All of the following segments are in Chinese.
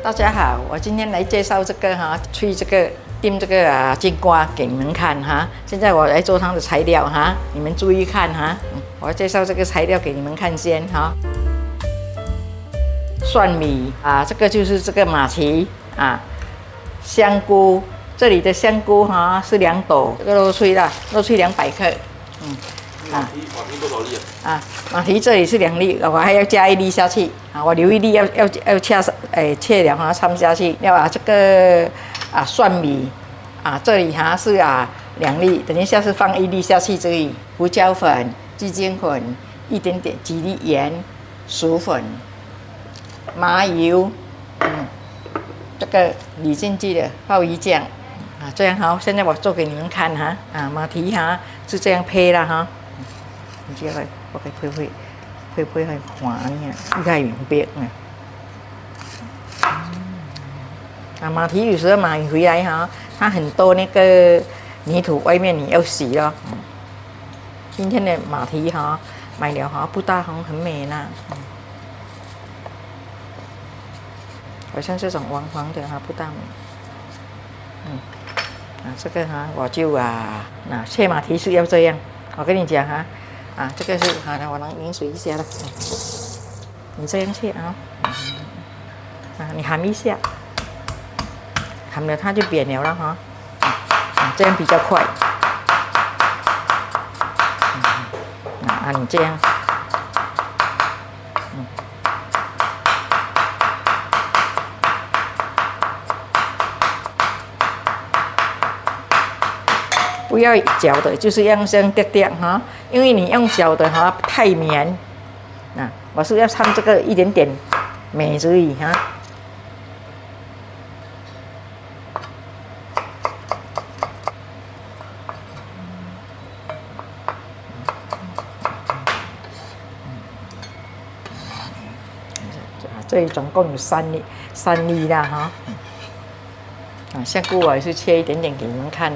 大家好，我今天来介绍这个去这个炖这个金瓜给你们看哈。现在我来做它的材料哈，你们注意看哈。我要介绍这个材料给你们看先哈。蒜米啊，这个就是这个马蹄啊，香菇，这里的香菇是2斗，这个肉脆啦，肉脆200克，马蹄多少粒啊？马蹄这里是2粒，我还要加1粒下去啊，我留1粒要切了掺下去，要把这个蒜米这里是2粒，等一下是放1粒下去这里，胡椒粉、鸡精粉，一点点几粒盐、薯粉、麻油，这个理进去的鲍鱼酱这样好，现在我做给你们看马蹄是这样配啦哈。你接来，我给配很滑呢，一开明白呢。马蹄有时候买回来它很多那个泥土，外面你要洗咯。今天的马蹄买了不大红，很美呢。好像这种黄黄的不大美。这个我就切马蹄是要这样，我跟你讲这个是我能淋水一下了。你这样切你含一下，含了它就扁了了这样比较快。你这样，不要搅的，就是要这样掉因为你用搅的太绵我是要掺这个一点点美而已这里总共有3粒啦香菇我也是切一点点给你们看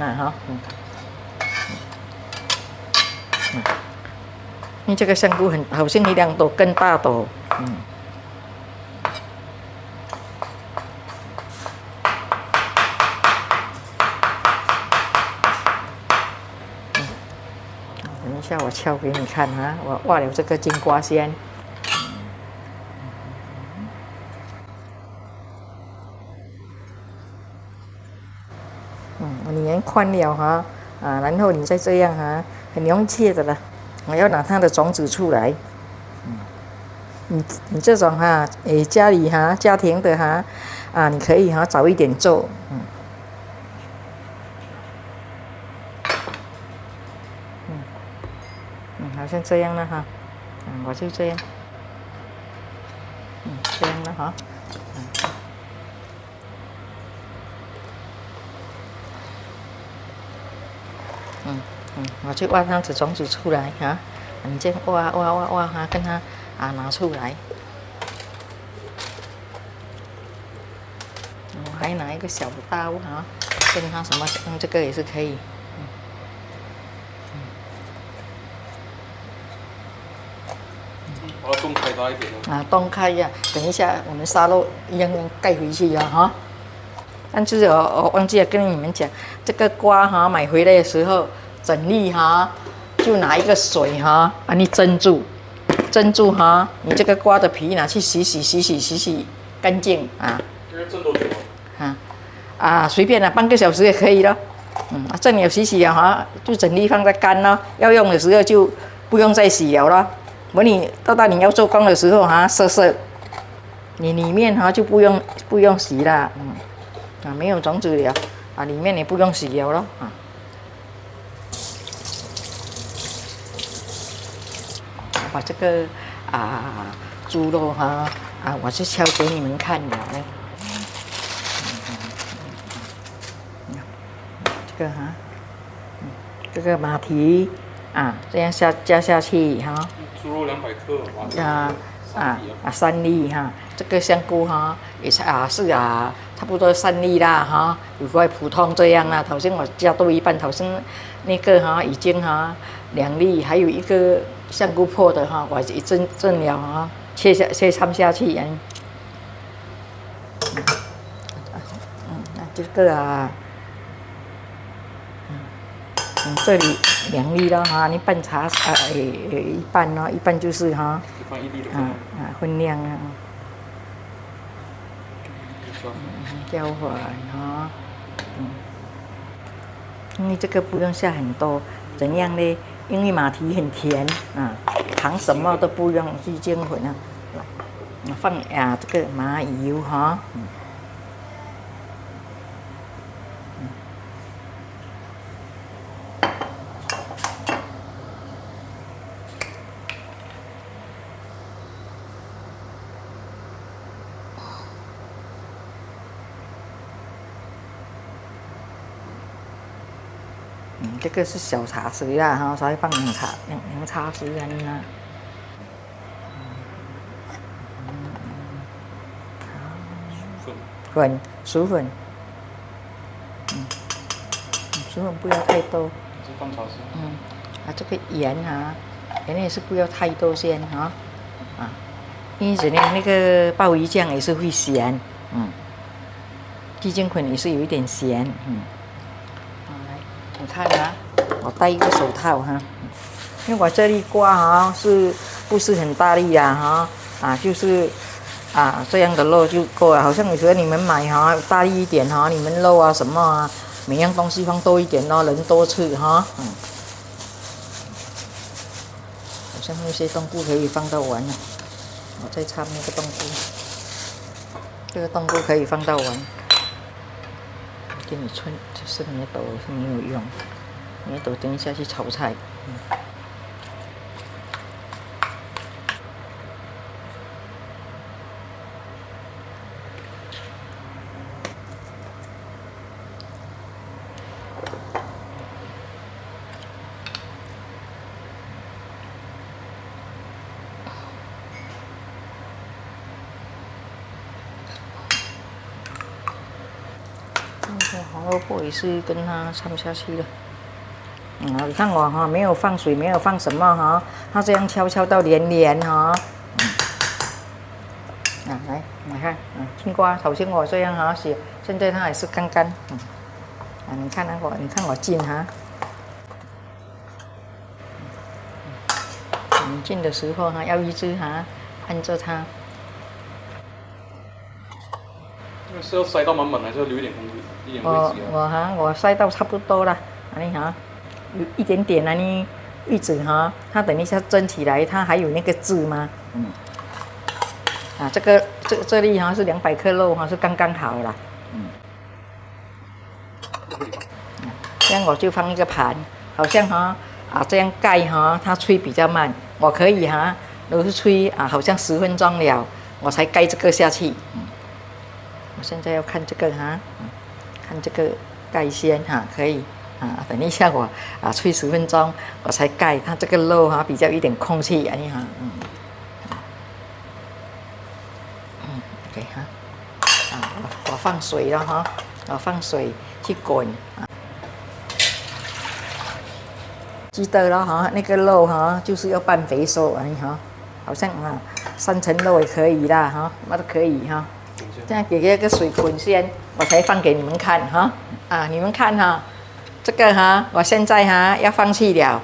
因为这个香菇好像2朵更大朵，等一下我敲给你看我挖了这个金瓜先。你研宽了然后你再这样很容易切的了。我要拿它的种子出来。你这种家里家庭的你可以早一点做。好像这样了我就这样。这样了我就挖它的种子出来你这样挖跟它拿出来。我还拿一个小刀跟它什么用这个也是可以。把它洞开大一点洞开呀，等一下我们沙漏一样盖回去但是我忘记了跟你们讲，这个瓜买回来的时候，整粒就拿一个水你蒸住你这个瓜的皮拿去洗干净这个蒸多久随便半个小时也可以了。蒸了洗了就整粒放在干了，要用的时候就不用再洗了了。你到你要做工的时候涩，你里面就不用洗了。没有种子了里面你不用洗了咯把这个猪肉我是敲给你们看的这个马蹄这样加下去猪肉200克3粒这个香菇也是差不多3粒啦如果普通这样头先我加多一半，头先那个已经2粒，还有一个香菇破的我已经蒸了切掺下去这个这里2粒了哈，你拌茶一半哦，一半就是哈，放1粒的分量啊，浇完哈，因为这个不用下很多，怎样呢？因为马蹄很甜糖什么都不用，去煎粉啊，放这个麻油哈。这个是小茶匙啦哈，所以放2茶匙安尼啦。薯粉，薯粉不要太多。放茶匙。这个盐盐也是不要太多先因为怎样那个鲍鱼酱也是会咸，鸡精粉也是有一点咸，来，你看我戴一个手套哈，因为我这里刮是不是很大力就是这样的肉就够了。好像有时候你们买大力一点你们肉什么每样东西放多一点人多吃好像那些冬菇可以放到完了，我再插那个冬菇，这个冬菇可以放到完。给你就是捏豆是没有用，捏豆等一下去炒菜。红萝卜也是跟它掺下去了。你看我没有放水，没有放什么它这样敲到连来，你看，青瓜头先我这样洗，现在它也是干干。你看你看我浸你浸的时候要一直按着它。是要塞到满满，还是要留一点空一点位置我塞到差不多了，有一点点位置它等一下蒸起来，它还有那个汁吗？这里是200克肉是刚刚好了。这样我就放一个盘，好像这样盖它吹比较慢，我可以如果是吹好像10分钟了，我才盖这个下去。我现在要看这个看这个盖先可以等一下我吹10分钟我才盖，它这个肉比较一点空气OK 我放水了我放水去滚记得了那个肉就是要拌肥瘦好像3层肉也可以啦那都可以这样给那个水滚先，我才放给你们看你们看这个我现在要放弃了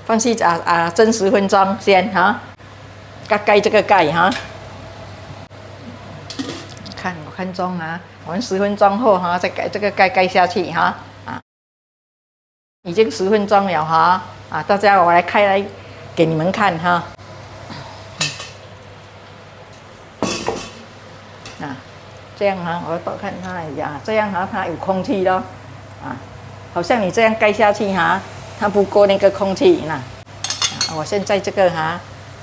放弃蒸10分钟先盖这个盖我看中我们10分钟后再盖这个盖下去已经10分钟了大家我来开来给你们看这样我多看它一下，这样它有空气咯好像你这样盖下去它不过那个空气我现在这个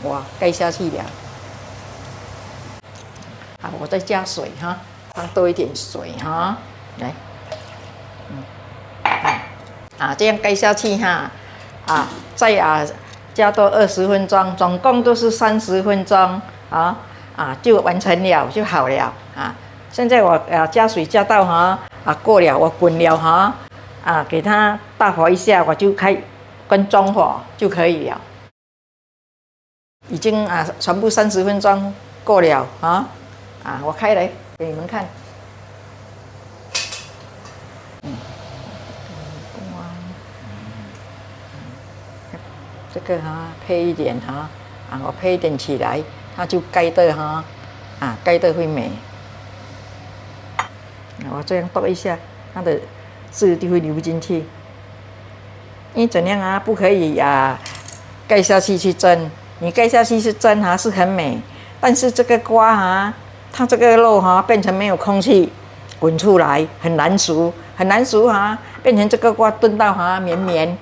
我盖下去了我再加水放多一点水来这样盖下去再加多20分钟，总共都是30分钟就完成了就好了现在我加水加到过了，我滚了给它大火一下，我就开关中火就可以了。已经全部30分钟过了我开来给你们看。个哈配一点哈，我配一点起来，它就盖的哈，盖的会美。我这样剁一下，它的汁就会流进去。因为怎样啊？不可以盖下去蒸。你盖下去是蒸是很美，但是这个瓜它这个肉变成没有空气滚出来，很难熟，很难熟变成这个瓜炖到绵绵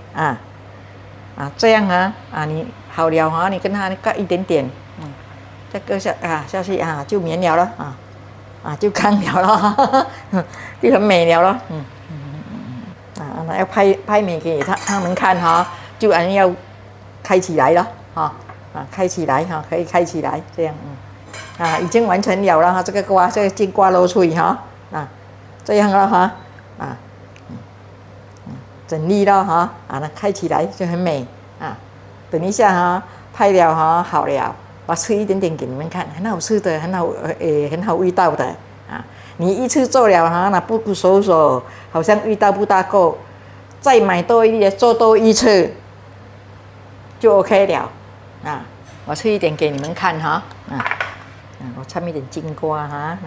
这样你好了你跟它盖一点点，再搁下去就绵了了就干了了，就很美了了。要拍美给他们看就要开起来了开起来可以开起来这样已经完成了了这个瓜，这个金瓜肉脆这样了整粒了那开起来就很美等一下拍了好了，我吃一点点给你们看，很好吃的，很好味道的你一次做了那不熟，好像味道不大够，再买多一点，做多一次就 OK 了我吃一点给你们看我掺一点金瓜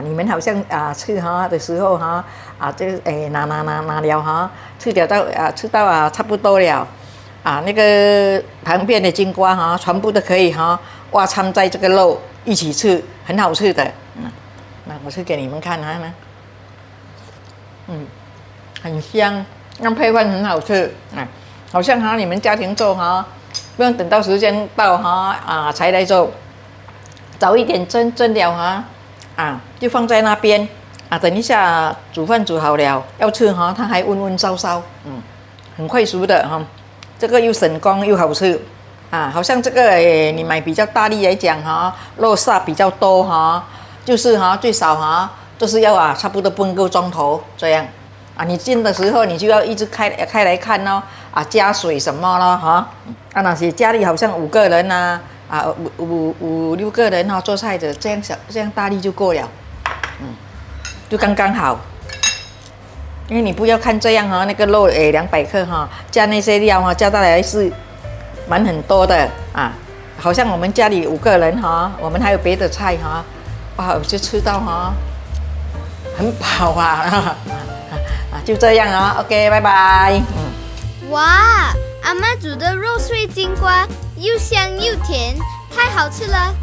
你们好像吃的时候这个拿了吃到差不多了那个旁边的金瓜全部都可以挖掺在这个肉一起吃，很好吃的那我吃给你们看很香，那配饭很好吃好像你们家庭做不用等到时间到才来做，早一点蒸了就放在那边等一下煮饭煮好了要吃它还温温烧烧很快熟的这个又省工又好吃好像这个你买比较大粒来讲肉煞比较多就是最少就是要差不多半个钟头这样你煎的时候你就要一直开来看加水什么咯那些家里好像5个人五六个人做菜的，这样大粒就够了就刚刚好。因为你不要看这样那个肉200克加那些料加到来是蛮很多的好像我们家里5个人我们还有别的菜就吃到很饱就这样OK 拜拜哇，阿嬷煮的肉碎金瓜又香又甜，太好吃了！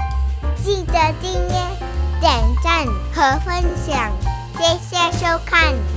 记得订阅、点赞和分享，谢谢收看。